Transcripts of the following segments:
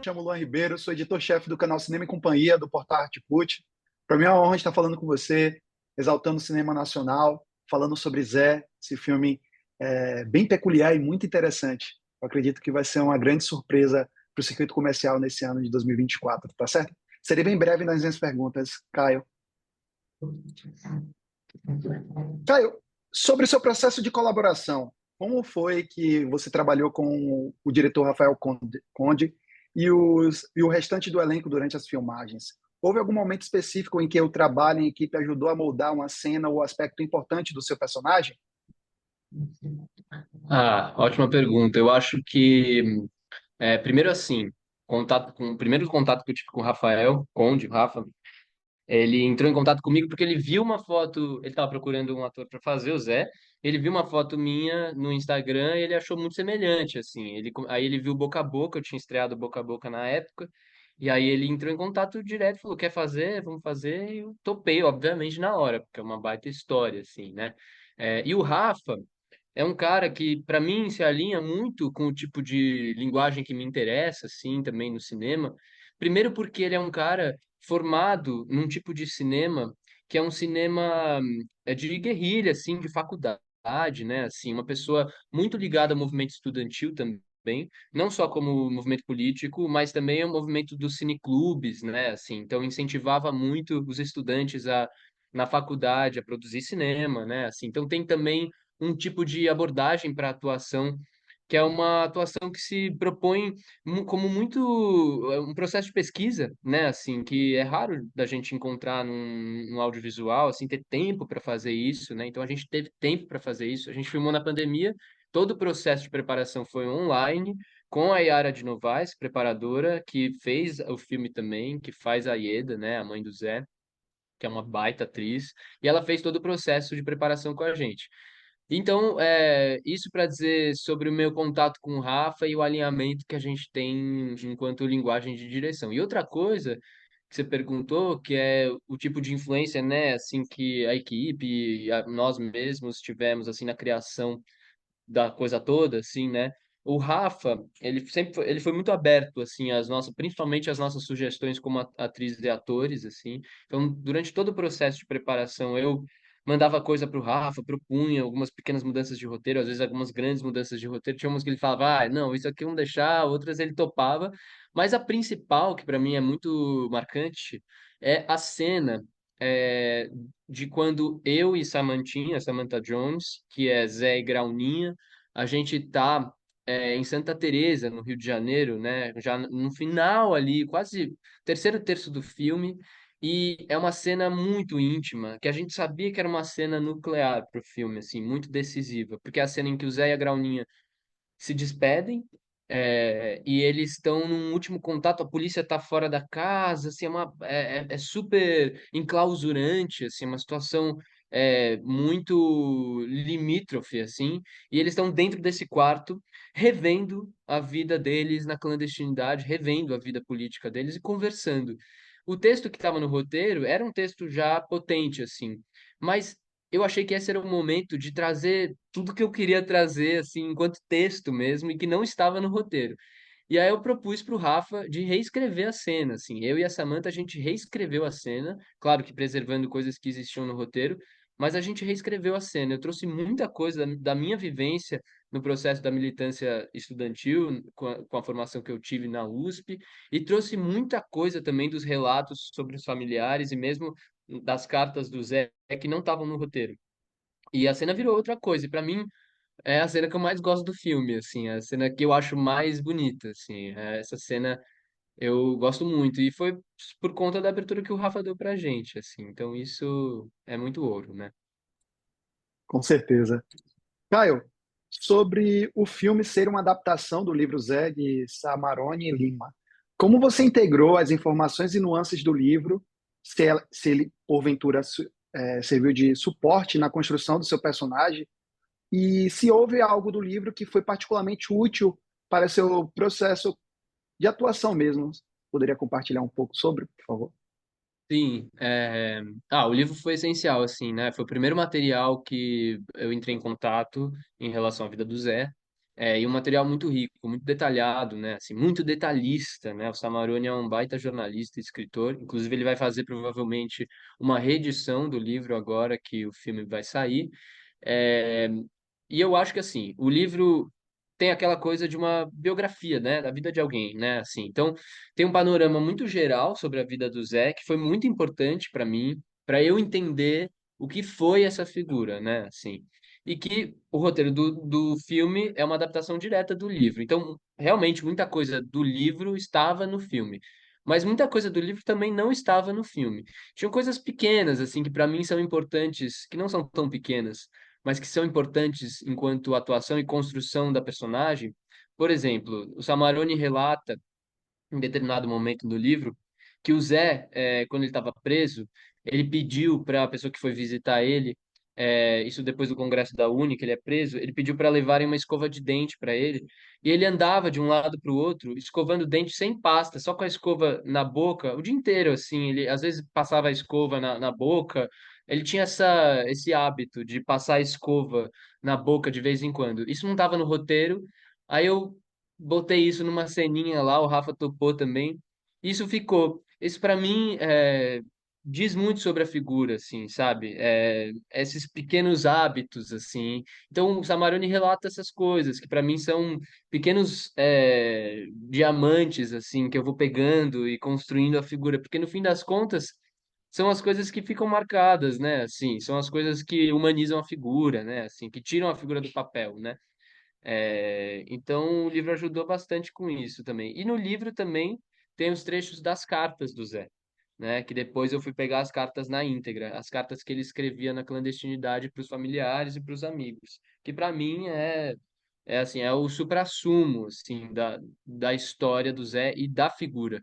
chamo Luan Ribeiro, sou editor-chefe do canal Cinema e Companhia, do portal Artput. Para mim é uma honra estar falando com você, exaltando o cinema nacional, falando sobre Zé, esse filme bem peculiar e muito interessante. Eu acredito que vai ser uma grande surpresa para o circuito comercial nesse ano de 2024, tá certo? Serei bem breve nas minhas perguntas, Caio. Caio, sobre o seu processo de colaboração, como foi que você trabalhou com o diretor Rafael Conde e o restante do elenco durante as filmagens? Houve algum momento específico em que o trabalho em equipe ajudou a moldar uma cena ou aspecto importante do seu personagem? Ótima pergunta. Eu acho que, primeiro assim, o primeiro contato que eu tive com o Rafael Conde, o Rafa, ele entrou em contato comigo porque ele viu uma foto, ele estava procurando um ator para fazer o Zé, ele viu uma foto minha no Instagram e ele achou muito semelhante, assim. Aí ele viu Boca a Boca, eu tinha estreado Boca a Boca na época, e aí ele entrou em contato direto, falou, quer fazer? Vamos fazer. E eu topei, obviamente, na hora, porque é uma baita história, assim, né? E o Rafa é um cara que, para mim, se alinha muito com o tipo de linguagem que me interessa, assim, também no cinema. Primeiro porque ele é um cara formado num tipo de cinema que é um cinema de guerrilha, assim, de faculdade, né? Assim, uma pessoa muito ligada ao movimento estudantil também, não só como movimento político, mas também ao movimento dos cineclubes, né? Assim, então incentivava muito os estudantes na faculdade a produzir cinema, né? Assim, então tem também um tipo de abordagem para a atuação, que é uma atuação que se propõe como muito um processo de pesquisa, né? Assim, que é raro da gente encontrar num audiovisual, assim, ter tempo para fazer isso, né? Então a gente teve tempo para fazer isso. A gente filmou na pandemia, todo o processo de preparação foi online, com a Yara de Novaes, preparadora, que fez o filme também, que faz a Ieda, né? A mãe do Zé, que é uma baita atriz, e ela fez todo o processo de preparação com a gente. Então, isso para dizer sobre o meu contato com o Rafa e o alinhamento que a gente tem enquanto linguagem de direção. E outra coisa que você perguntou, que é o tipo de influência, né, assim que a equipe, nós mesmos tivemos assim na criação da coisa toda, assim, né? O Rafa, ele foi muito aberto, assim, às nossas, principalmente às nossas sugestões como atrizes e atores, assim. Então, durante todo o processo de preparação, eu mandava coisa para o Rafa, propunha algumas pequenas mudanças de roteiro, às vezes algumas grandes mudanças de roteiro. Tinha umas que ele falava, não, isso aqui vamos deixar, outras ele topava. Mas a principal, que para mim é muito marcante, é a cena é, de quando eu e Samantha Jones, que é Zé e Grauninha, a gente tá em Santa Teresa, no Rio de Janeiro, né? Já no final ali, quase terceiro terço do filme, e é uma cena muito íntima, que a gente sabia que era uma cena nuclear pro filme, assim, muito decisiva, porque é a cena em que o Zé e a Grauninha se despedem, e eles estão num último contato, a polícia está fora da casa, assim, é super enclausurante, assim, uma situação muito limítrofe, assim, e eles estão dentro desse quarto, revendo a vida deles na clandestinidade, revendo a vida política deles e conversando. O texto que estava no roteiro era um texto já potente, assim, mas eu achei que esse era o momento de trazer tudo que eu queria trazer, assim, enquanto texto mesmo, e que não estava no roteiro. E aí eu propus para o Rafa de reescrever a cena, assim. Eu e a Samantha, a gente reescreveu a cena, claro que preservando coisas que existiam no roteiro, mas a gente reescreveu a cena. Eu trouxe muita coisa da minha vivência no processo da militância estudantil, com a formação que eu tive na USP, e trouxe muita coisa também dos relatos sobre os familiares e mesmo das cartas do Zé que não estavam no roteiro. E a cena virou outra coisa. E para mim é a cena que eu mais gosto do filme, assim, é a cena que eu acho mais bonita, assim. Essa cena eu gosto muito e foi por conta da abertura que o Rafa deu pra gente, assim. Então isso é muito ouro, né? Com certeza. Caio, sobre o filme ser uma adaptação do livro Zé de Samarone e Lima, como você integrou as informações e nuances do livro, se ele, porventura, serviu de suporte na construção do seu personagem, e se houve algo do livro que foi particularmente útil para seu processo de atuação mesmo? Poderia compartilhar um pouco sobre, por favor? Sim, o livro foi essencial, assim, né? Foi o primeiro material que eu entrei em contato em relação à vida do Zé. e um material muito rico, muito detalhado, né? Assim, muito detalhista, né? O Samarone é um baita jornalista e escritor. Inclusive, ele vai fazer provavelmente uma reedição do livro agora que o filme vai sair. É, e eu acho que assim, o livro tem aquela coisa de uma biografia, né, da vida de alguém, né, assim. Então, tem um panorama muito geral sobre a vida do Zé, que foi muito importante para mim, para eu entender o que foi essa figura, né, assim. E que o roteiro do filme é uma adaptação direta do livro. Então, realmente, muita coisa do livro estava no filme. Mas muita coisa do livro também não estava no filme. Tinham coisas pequenas, assim, que para mim são importantes, que não são tão pequenas, mas que são importantes enquanto atuação e construção da personagem. Por exemplo, o Samarone relata em determinado momento do livro, que o Zé, quando ele estava preso, ele pediu para a pessoa que foi visitar ele, isso depois do congresso da Uni, que ele é preso, ele pediu para levarem uma escova de dente para ele, e ele andava de um lado para o outro, escovando o dente sem pasta, só com a escova na boca, o dia inteiro, assim, ele às vezes passava a escova na boca, ele tinha esse hábito de passar a escova na boca de vez em quando. Isso não estava no roteiro, aí eu botei isso numa ceninha lá, o Rafa topou também. Isso ficou. Isso para mim diz muito sobre a figura, assim, sabe? Esses pequenos hábitos, assim. Então, o Samarone relata essas coisas que para mim são pequenos diamantes, assim, que eu vou pegando e construindo a figura, porque no fim das contas são as coisas que ficam marcadas, né? Assim, são as coisas que humanizam a figura, né? Assim, que tiram a figura do papel, né? Então, o livro ajudou bastante com isso também. E no livro também tem os trechos das cartas do Zé, né? Que depois eu fui pegar as cartas na íntegra, as cartas que ele escrevia na clandestinidade para os familiares e para os amigos, que para mim é assim, é o suprassumo assim da história do Zé e da figura,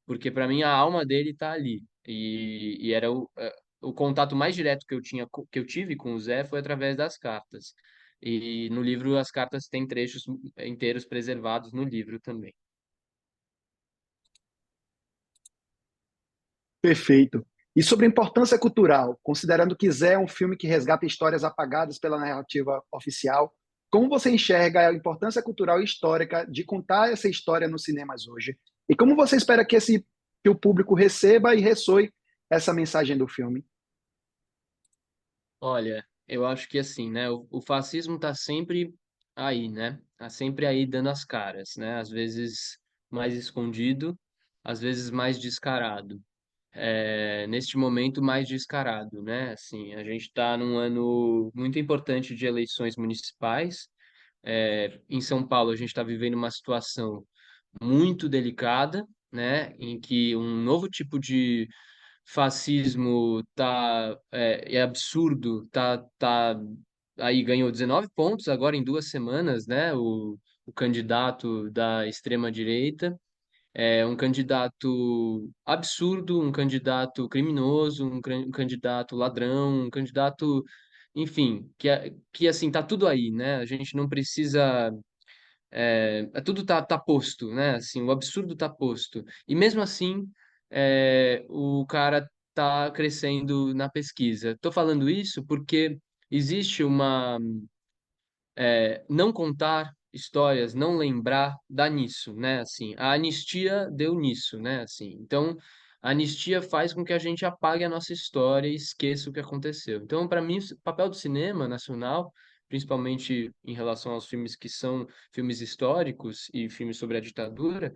porque para mim a alma dele está ali e era o contato mais direto que eu tinha que eu tive com o Zé foi através das cartas. E no livro as cartas têm trechos inteiros preservados no livro também. Perfeito. E sobre a importância cultural, considerando que Zé é um filme que resgata histórias apagadas pela narrativa oficial, como você enxerga a importância cultural e histórica de contar essa história nos cinemas hoje? E como você espera que o público receba e ressoe essa mensagem do filme? Olha, eu acho que assim, né? O fascismo tá sempre aí, né? Tá sempre aí dando as caras, né? Às vezes mais escondido, às vezes mais descarado. Neste momento mais descarado, né? Assim, a gente está num ano muito importante de eleições municipais. Em São Paulo, a gente está vivendo uma situação muito delicada, né, em que um novo tipo de fascismo é absurdo, aí ganhou 19 pontos agora em 2 semanas, né, o candidato da extrema direita é um candidato absurdo, um candidato criminoso, um candidato ladrão, um candidato, enfim, que assim tá tudo aí, né? A gente não precisa tudo tá posto, né? Assim, o absurdo tá posto. E mesmo assim, o cara tá crescendo na pesquisa. Tô falando isso porque existe não contar histórias, não lembrar, dá nisso, né? Assim, a anistia deu nisso, né? Assim, então a anistia faz com que a gente apague a nossa história e esqueça o que aconteceu. Então, para mim, o papel do cinema nacional, principalmente em relação aos filmes que são filmes históricos e filmes sobre a ditadura,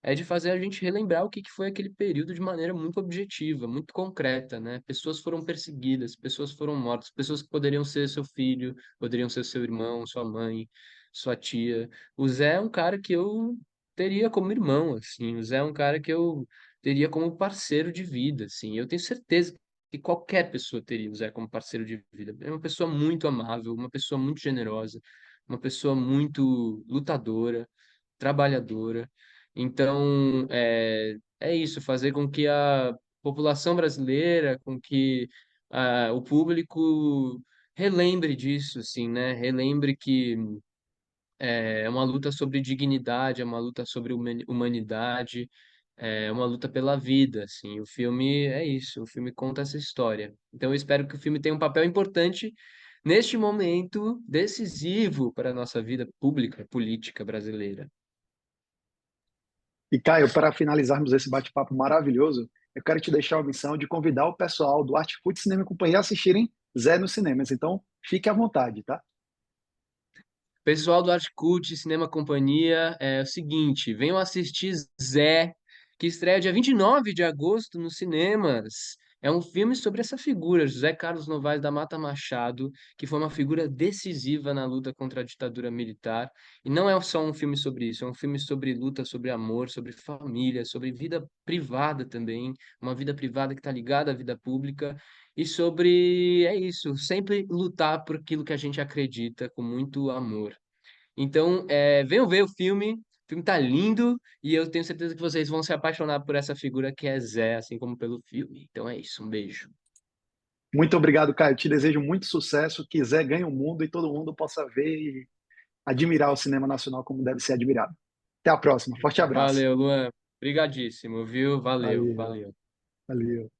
é de fazer a gente relembrar o que foi aquele período de maneira muito objetiva, muito concreta, né? Pessoas foram perseguidas, pessoas foram mortas, pessoas que poderiam ser seu filho, poderiam ser seu irmão, sua mãe, sua tia. O Zé é um cara que eu teria como irmão, assim. O Zé é um cara que eu teria como parceiro de vida, assim. Eu tenho certeza que qualquer pessoa teria o Zé como parceiro de vida. É uma pessoa muito amável, uma pessoa muito generosa, uma pessoa muito lutadora, trabalhadora. Então, é isso, fazer com que a população brasileira, com que o público relembre disso, assim, né? Relembre que é uma luta sobre dignidade, é uma luta sobre humanidade, é uma luta pela vida, assim. O filme é isso, o filme conta essa história. Então, eu espero que o filme tenha um papel importante neste momento decisivo para a nossa vida pública, política brasileira. E Caio, para finalizarmos esse bate-papo maravilhoso, eu quero te deixar a missão de convidar o pessoal do Arte Food Cinema e Companhia a assistirem Zé nos cinemas. Então, fique à vontade, tá? Pessoal do Arte Cult, Cinema Companhia, é o seguinte, venham assistir Zé, que estreia dia 29 de agosto nos cinemas. É um filme sobre essa figura, José Carlos Novaes da Mata Machado, que foi uma figura decisiva na luta contra a ditadura militar. E não é só um filme sobre isso, é um filme sobre luta, sobre amor, sobre família, sobre vida privada também, uma vida privada que está ligada à vida pública. E sobre, é isso, sempre lutar por aquilo que a gente acredita com muito amor. Então, venham ver o filme. O filme tá lindo e eu tenho certeza que vocês vão se apaixonar por essa figura que é Zé, assim como pelo filme. Então é isso, um beijo. Muito obrigado, Caio. Te desejo muito sucesso, que Zé ganhe o mundo e todo mundo possa ver e admirar o cinema nacional como deve ser admirado. Até a próxima. Forte abraço. Valeu, Luan. Obrigadíssimo, viu? Valeu, Valeu, valeu. valeu.